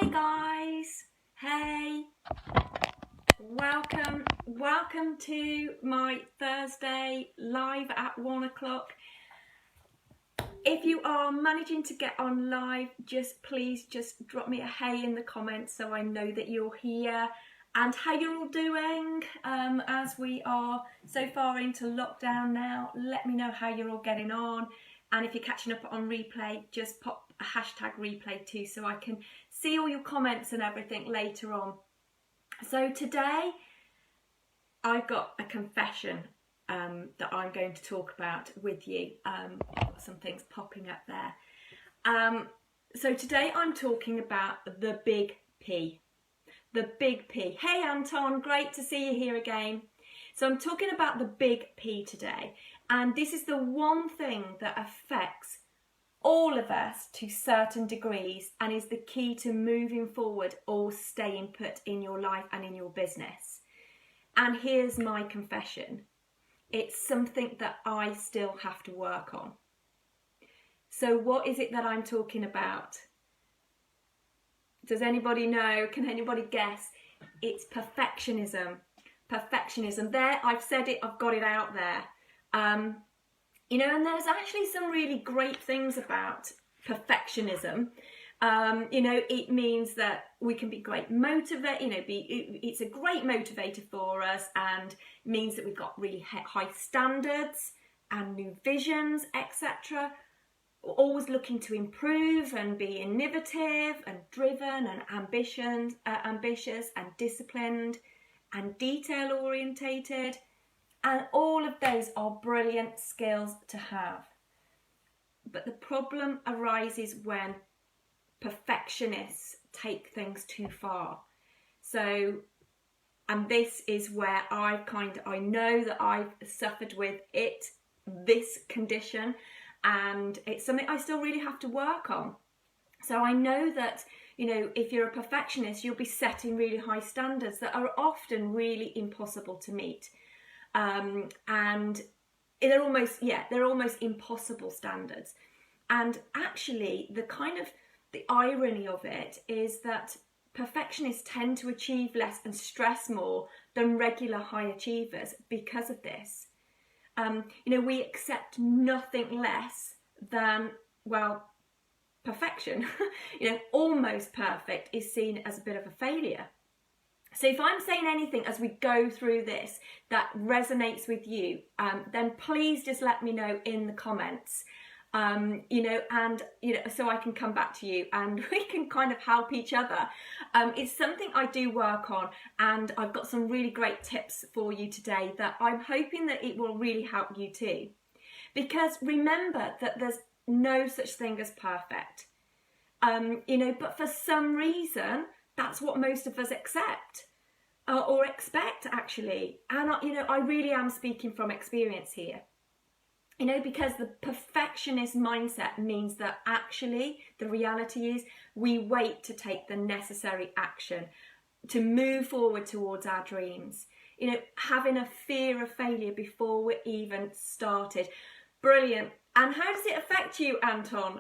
Hey guys, hey, welcome to my Thursday live at 1 o'clock. If you are managing to get on live, please drop me a hey in the comments so I know that you're here and how you're all doing as we are so far into lockdown now. Let me know how you're all getting on, and if you're catching up on replay, just pop a hashtag replay too so I can see all your comments and everything later on. So today I've got a confession that I'm going to talk about with you. I've got some things popping up there. So today I'm talking about the big P. The big P. Hey Anton, great to see you here again. So I'm talking about the big P today, and this is the one thing that affects all of us to certain degrees and is the key to moving forward or staying put in your life and in your business. And here's my confession. It's something that I still have to work on. So what is it that I'm talking about? Does anybody know? Can anybody guess? It's perfectionism. Perfectionism. There, I've said it, I've got it out there. You know, and there's actually some really great things about perfectionism. You know, it means that we can be great it's a great motivator for us, and means that we've got really high standards and new visions, etc. We're always looking to improve and be innovative and driven and ambitious and disciplined and detail orientated. And all of those are brilliant skills to have. But the problem arises when perfectionists take things too far. So, and this is where I know that I've suffered with this condition, and it's something I still really have to work on. So I know that, you know, if you're a perfectionist, you'll be setting really high standards that are often really impossible to meet. And they're almost impossible standards. And actually the irony of it is that perfectionists tend to achieve less and stress more than regular high achievers because of this. You know, we accept nothing less than, well, perfection. You know, almost perfect is seen as a bit of a failure. So if I'm saying anything as we go through this that resonates with you, then please just let me know in the comments, you know, and, you know, so I can come back to you and we can kind of help each other. It's something I do work on, and I've got some really great tips for you today that I'm hoping that it will really help you too. Because remember that there's no such thing as perfect, you know, but for some reason, that's what most of us accept or expect, actually. And, you know, I really am speaking from experience here. You know, because the perfectionist mindset means that actually the reality is we wait to take the necessary action to move forward towards our dreams. You know, having a fear of failure before we're even started. Brilliant. And how does it affect you, Anton?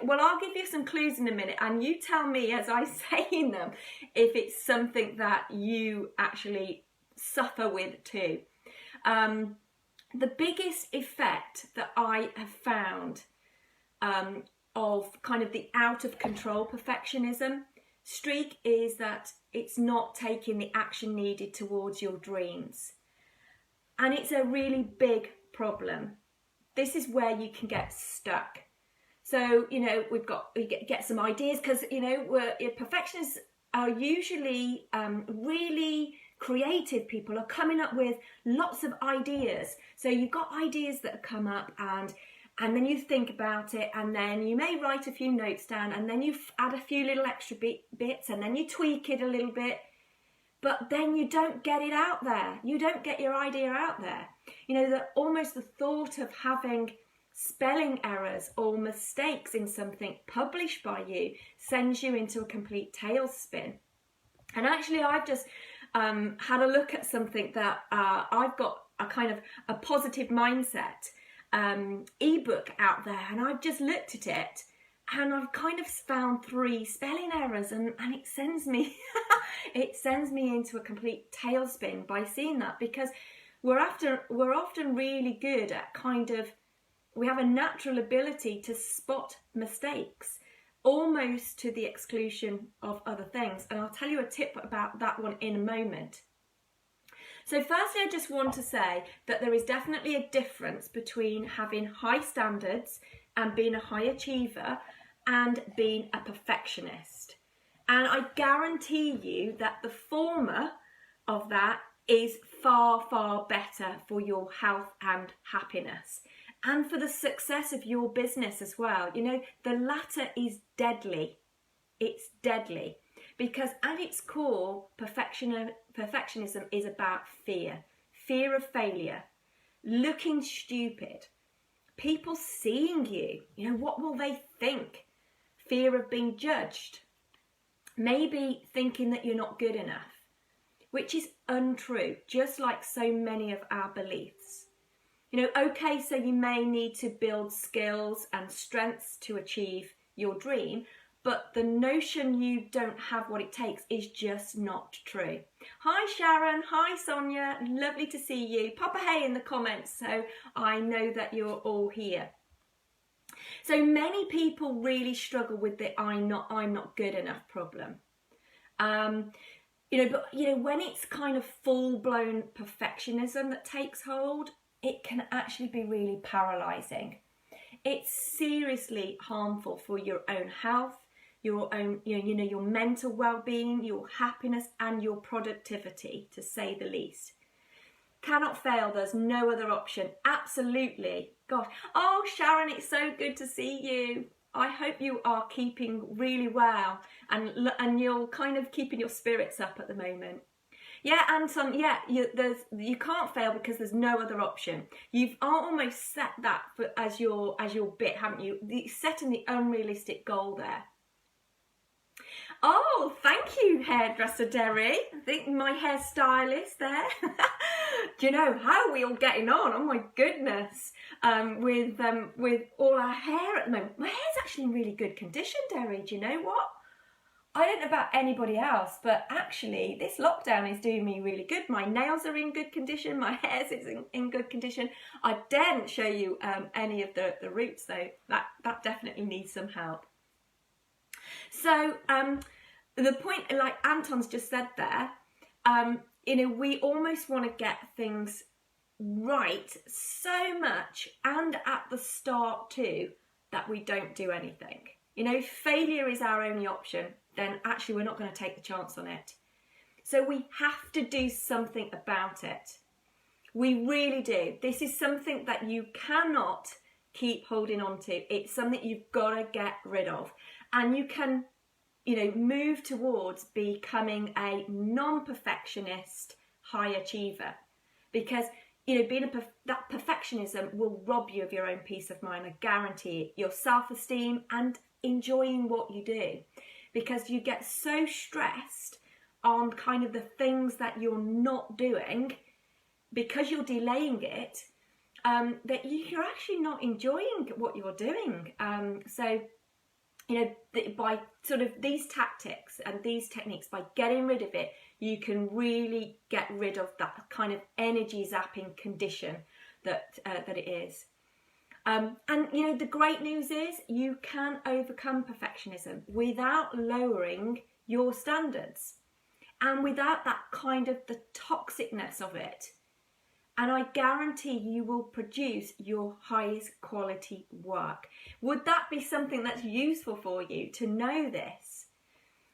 Well, I'll give you some clues in a minute, and you tell me as I say them if it's something that you actually suffer with too. The biggest effect that I have found of kind of the out of control perfectionism streak is that it's not taking the action needed towards your dreams. And it's a really big problem. This is where you can get stuck. So, you know, we get some ideas, because, you know, perfectionists are usually really creative people, are coming up with lots of ideas. So you've got ideas that come up, and then you think about it, and then you may write a few notes down, and then you add a few little extra bits, and then you tweak it a little bit. But then you don't get it out there. You don't get your idea out there. You know, almost the thought of having spelling errors or mistakes in something published by you sends you into a complete tailspin. And actually, I've just had a look at something that I've got a kind of a positive mindset ebook out there, and I've just looked at it, and I've kind of found 3 spelling errors, and it sends me it sends me into a complete tailspin by seeing that, because we're often really good at we have a natural ability to spot mistakes, almost to the exclusion of other things. And I'll tell you a tip about that one in a moment. So firstly, I just want to say that there is definitely a difference between having high standards and being a high achiever and being a perfectionist. And I guarantee you that the former of that is far, far better for your health and happiness, and for the success of your business as well. You know, the latter is deadly. It's deadly, because at its core, perfectionism is about fear of failure, looking stupid, people seeing you, you know, what will they think? Fear of being judged, maybe thinking that you're not good enough, which is untrue, just like so many of our beliefs. You know, okay, so you may need to build skills and strengths to achieve your dream, but the notion you don't have what it takes is just not true. Hi Sharon, hi Sonia, lovely to see you. Pop a hey in the comments so I know that you're all here. So many people really struggle with the I'm not good enough problem. But when it's kind of full-blown perfectionism that takes hold, it can actually be really paralyzing. It's seriously harmful for your own health, your own, your mental well-being, your happiness, and your productivity, to say the least. Cannot fail. There's no other option. Absolutely. Gosh. Oh, Sharon, it's so good to see you. I hope you are keeping really well, and you're kind of keeping your spirits up at the moment. Yeah, Anton, yeah, you can't fail because there's no other option. You've almost set that as your bit, haven't you? Setting the unrealistic goal there. Oh, thank you, hairdresser Derry. I think my hairstylist there. Do you know, how are we all getting on? Oh my goodness. With all our hair at the moment. My hair's actually in really good condition, Derry. Do you know what? I don't know about anybody else, but actually this lockdown is doing me really good. My nails are in good condition, my hair is in good condition. I daren't show you any of the roots though. That definitely needs some help. So the point, like Anton's just said there, we almost want to get things right so much, and at the start too, that we don't do anything. You know, if failure is our only option, then actually we're not going to take the chance on it. So we have to do something about it. We really do. This is something that you cannot keep holding on to. It's something you've got to get rid of. And you can, move towards becoming a non-perfectionist high achiever. Because, that perfectionism will rob you of your own peace of mind. I guarantee it. Your self-esteem and enjoying what you do. Because you get so stressed on kind of the things that you're not doing, because you're delaying it, that you're actually not enjoying what you're doing. By sort of these tactics and these techniques, by getting rid of it, you can really get rid of that kind of energy zapping condition that it is. The great news is you can overcome perfectionism without lowering your standards and without that kind of the toxicness of it. And I guarantee you will produce your highest quality work. Would that be something that's useful for you to know this?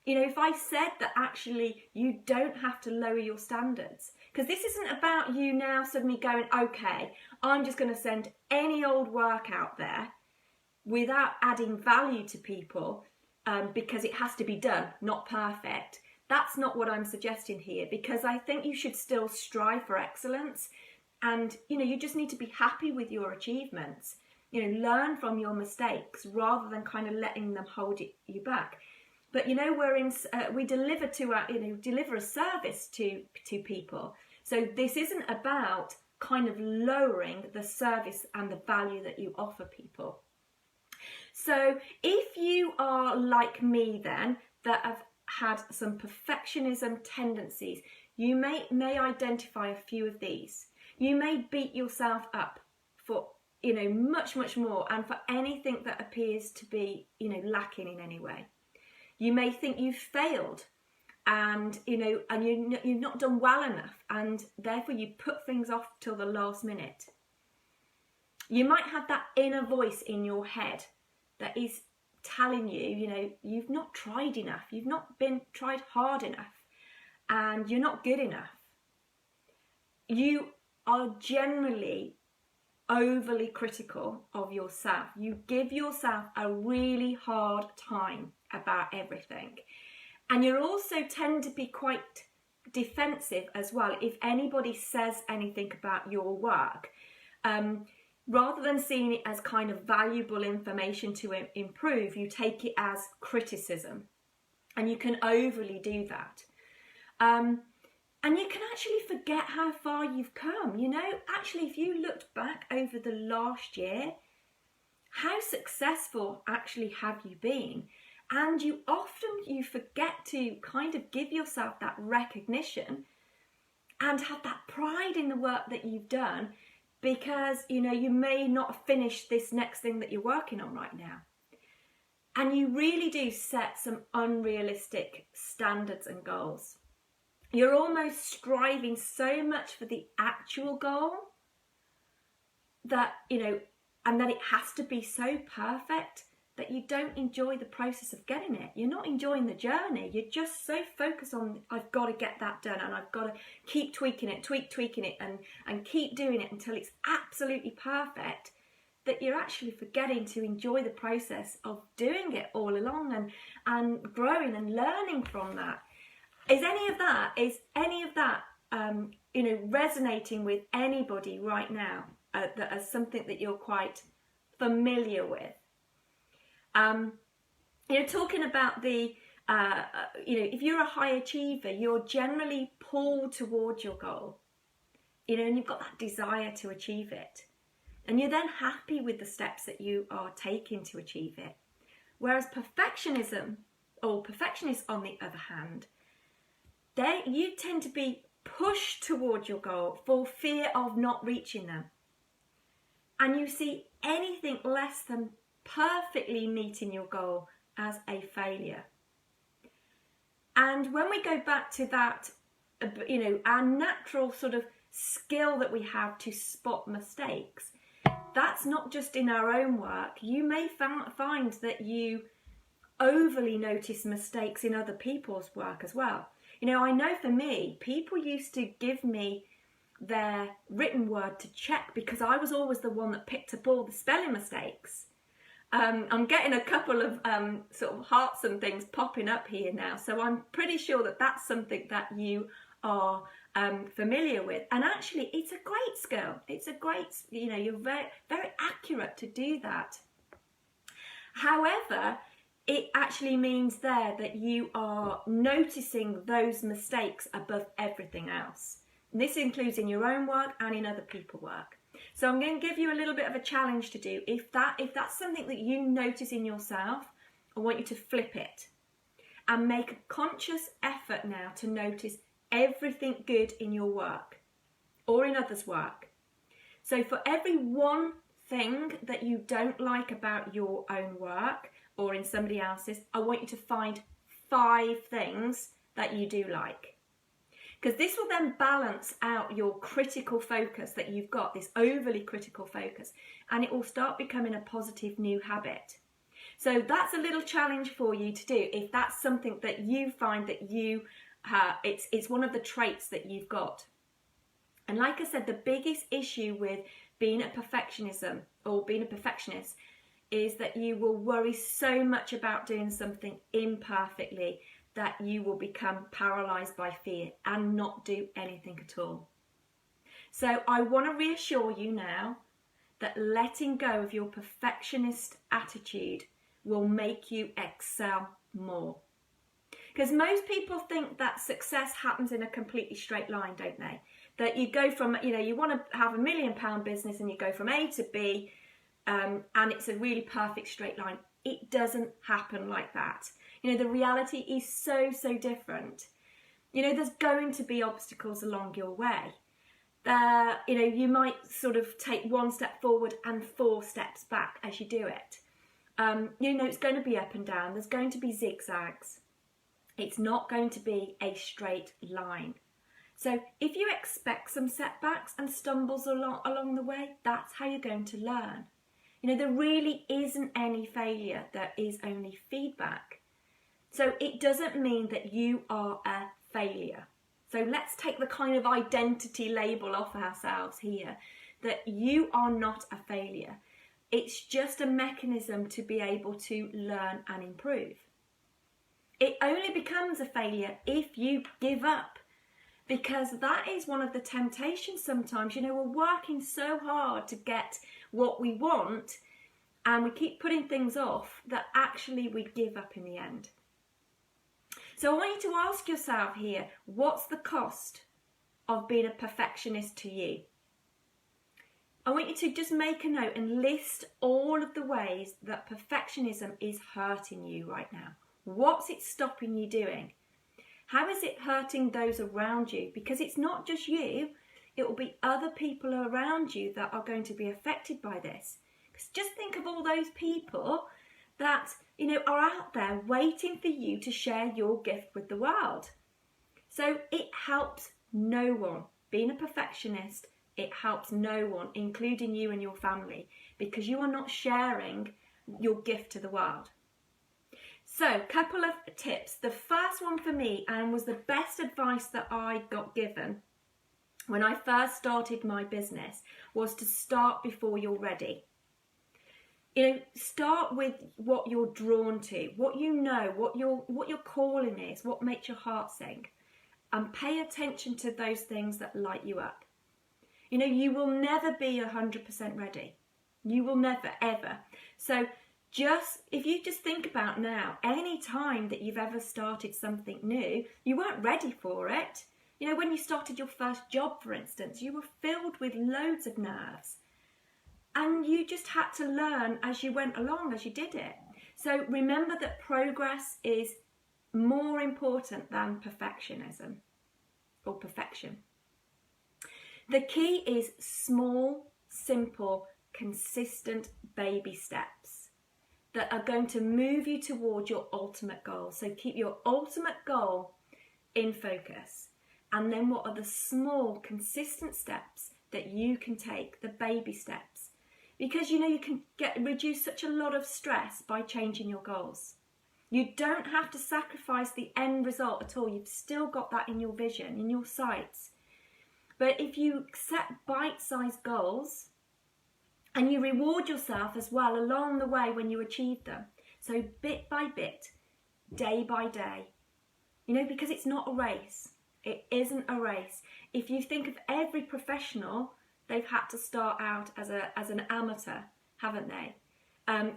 If I said that actually you don't have to lower your standards, because this isn't about you now suddenly going, okay, I'm just going to send any old work out there without adding value to people because it has to be done, not perfect. That's not what I'm suggesting here, because I think you should still strive for excellence. And, you just need to be happy with your achievements, learn from your mistakes rather than kind of letting them hold you back. But, we deliver deliver a service to people. So this isn't about kind of lowering the service and the value that you offer people. So if you are like me then, that have had some perfectionism tendencies, you may identify a few of these. You may beat yourself up for, much more, and for anything that appears to be, lacking in any way. You may think you've failed, and you've not done well enough, and therefore you put things off till the last minute. You might have that inner voice in your head that is telling you, you've not tried enough, you've not tried hard enough, and you're not good enough. You are generally overly critical of yourself. You give yourself a really hard time about everything. And you also tend to be quite defensive as well if anybody says anything about your work. Rather than seeing it as kind of valuable information to improve, you take it as criticism. And you can overly do that. And you can actually forget how far you've come. Actually, if you looked back over the last year, how successful actually have you been? And you forget to kind of give yourself that recognition and have that pride in the work that you've done, because, you may not finish this next thing that you're working on right now. And you really do set some unrealistic standards and goals. You're almost striving so much for the actual goal that, and that it has to be so perfect that you don't enjoy the process of getting it. You're not enjoying the journey. You're just so focused on, I've got to get that done, and I've got to keep tweaking it and keep doing it until it's absolutely perfect, that you're actually forgetting to enjoy the process of doing it all along and growing and learning from that. Is any of that resonating with anybody right now as something that you're quite familiar with? Talking about the, if you're a high achiever, you're generally pulled towards your goal, and you've got that desire to achieve it. And you're then happy with the steps that you are taking to achieve it. Whereas perfectionists, on the other hand, you tend to be pushed towards your goal for fear of not reaching them. And you see anything less than perfectly meeting your goal as a failure. And when we go back to that, our natural sort of skill that we have to spot mistakes, that's not just in our own work. You may find that you overly notice mistakes in other people's work as well. I know for me, people used to give me their written word to check because I was always the one that picked up all the spelling mistakes. I'm getting a couple of sort of hearts and things popping up here now, so I'm pretty sure that that's something that you are familiar with. And actually, it's a great skill. It's a great, you're very, very accurate to do that. However, it actually means there that you are noticing those mistakes above everything else. And this includes in your own work and in other people's work. So I'm going to give you a little bit of a challenge to do. If that's something that you notice in yourself, I want you to flip it and make a conscious effort now to notice everything good in your work or in others' work. So for every one thing that you don't like about your own work or in somebody else's, I want you to find 5 things that you do like. Because this will then balance out your critical focus that you've got, this overly critical focus, and it will start becoming a positive new habit. So that's a little challenge for you to do if that's something that you find that it's one of the traits that you've got. And like I said, the biggest issue with being a perfectionist is that you will worry so much about doing something imperfectly that you will become paralyzed by fear and not do anything at all. So I want to reassure you now that letting go of your perfectionist attitude will make you excel more. Because most people think that success happens in a completely straight line, don't they? That you go from, you want to have £1 million business and you go from A to B, and it's a really perfect straight line. It doesn't happen like that. You know, the reality is so, so different. You know, there's going to be obstacles along your way. You know, you might sort of take one step forward and 4 steps back as you do it. You know, it's going to be up and down. There's going to be zigzags. It's not going to be a straight line. So if you expect some setbacks and stumbles along the way, that's how you're going to learn. You know, there really isn't any failure. There is only feedback. So it doesn't mean that you are a failure. So let's take the kind of identity label off ourselves here, that you are not a failure. It's just a mechanism to be able to learn and improve. It only becomes a failure if you give up, because that is one of the temptations sometimes. You know, we're working so hard to get what we want and we keep putting things off that actually we give up in the end. So I want you to ask yourself here, what's the cost of being a perfectionist to you? I want you to just make a note and list all of the ways that perfectionism is hurting you right now. What's it stopping you doing? How is it hurting those around you? Because it's not just you, it will be other people around you that are going to be affected by this. Because just think of all those people that, you know, are out there waiting for you to share your gift with the world. So it helps no one. Being a perfectionist, it helps no one, including you and your family, because you are not sharing your gift to the world. So, couple of tips. The first one for me, and was the best advice that I got given when I first started my business, was to start before you're ready. You know, start with what you're drawn to, what you know, what your calling is, what makes your heart sing, and pay attention to those things that light you up. You know, you will never be 100% ready. You will never, ever. So if you just think about now, any time that you've ever started something new, you weren't ready for it. You know, when you started your first job, for instance, you were filled with loads of nerves. And you just had to learn as you went along, as you did it. So remember that progress is more important than perfectionism or perfection. The key is small, simple, consistent baby steps that are going to move you towards your ultimate goal. So keep your ultimate goal in focus. And then what are the small, consistent steps that you can take, the baby steps? Because you know you can reduce such a lot of stress by changing your goals. You don't have to sacrifice the end result at all. You've still got that in your vision, in your sights. But if you set bite-sized goals and you reward yourself as well along the way when you achieve them, so bit by bit, day by day, you know, because it's not a race. It isn't a race. If you think of every professional, they've had to start out as an amateur, haven't they?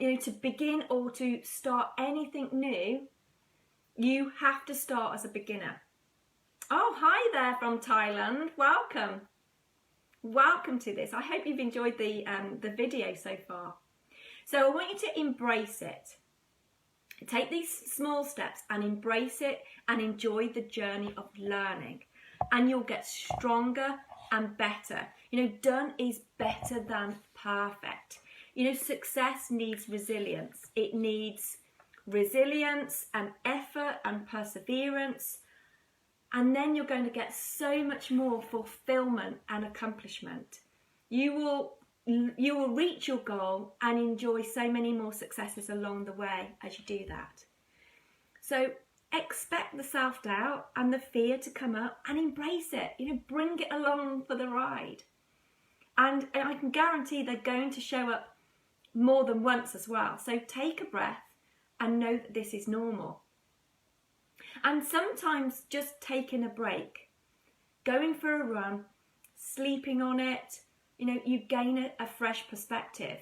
You know, to begin or to start anything new, you have to start as a beginner. Oh, hi there from Thailand. Welcome. Welcome to this. I hope you've enjoyed the video so far. So I want you to embrace it. Take these small steps and embrace it and enjoy the journey of learning. And you'll get stronger and better. You know, done is better than perfect. You know, success needs resilience. It needs resilience and effort and perseverance. And then you're going to get so much more fulfillment and accomplishment. You will reach your goal and enjoy so many more successes along the way as you do that. So expect the self-doubt and the fear to come up and embrace it. You know, bring it along for the ride. And I can guarantee they're going to show up more than once as well. So take a breath and know that this is normal. And sometimes just taking a break, going for a run, sleeping on it, you know, you gain a fresh perspective,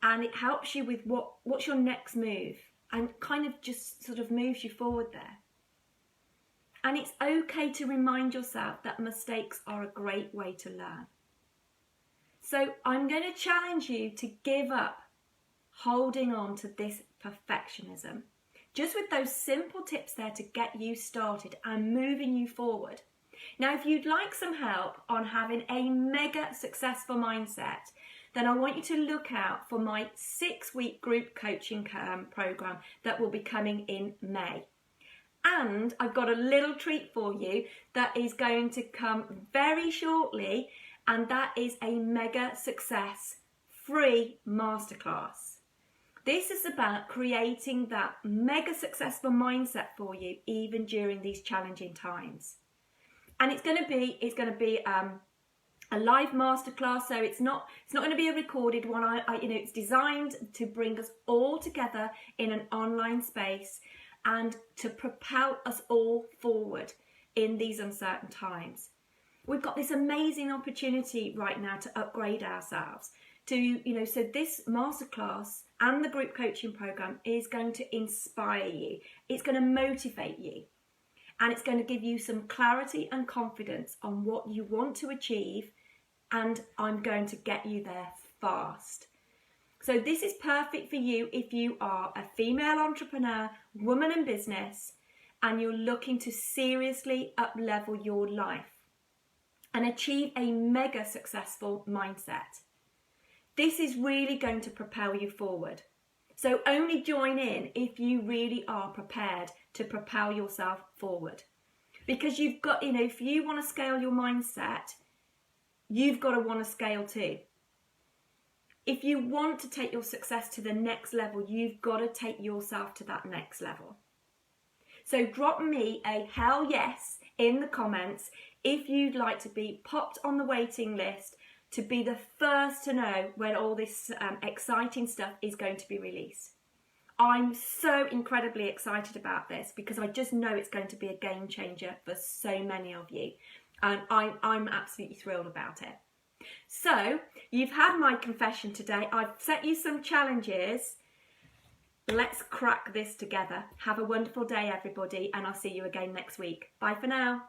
and it helps you with what's your next move, and kind of just sort of moves you forward there. And it's okay to remind yourself that mistakes are a great way to learn. So I'm going to challenge you to give up holding on to this perfectionism. Just with those simple tips there to get you started and moving you forward. Now, if you'd like some help on having a mega successful mindset, then I want you to look out for my 6-week group coaching program that will be coming in May. And I've got a little treat for you that is going to come very shortly, and that is a mega success free masterclass. This is about creating that mega successful mindset for you even during these challenging times. And it's going to be a live masterclass, so it's not going to be a recorded one. It's designed to bring us all together in an online space and to propel us all forward in these uncertain times. We've got this amazing opportunity right now to upgrade ourselves. So this masterclass and the group coaching program is going to inspire you. It's going to motivate you. And it's going to give you some clarity and confidence on what you want to achieve. And I'm going to get you there fast. So this is perfect for you if you are a female entrepreneur, woman in business, and you're looking to seriously up-level your life and achieve a mega successful mindset. This is really going to propel you forward. So only join in if you really are prepared to propel yourself forward. Because you've got, if you want to scale your mindset, you've got to want to scale too. If you want to take your success to the next level, you've got to take yourself to that next level. So drop me a hell yes in the comments if you'd like to be popped on the waiting list to be the first to know when all this exciting stuff is going to be released. I'm so incredibly excited about this because I just know it's going to be a game changer for so many of you. And I'm absolutely thrilled about it. So, you've had my confession today. I've set you some challenges. Let's crack this together. Have a wonderful day, everybody, and I'll see you again next week. Bye for now.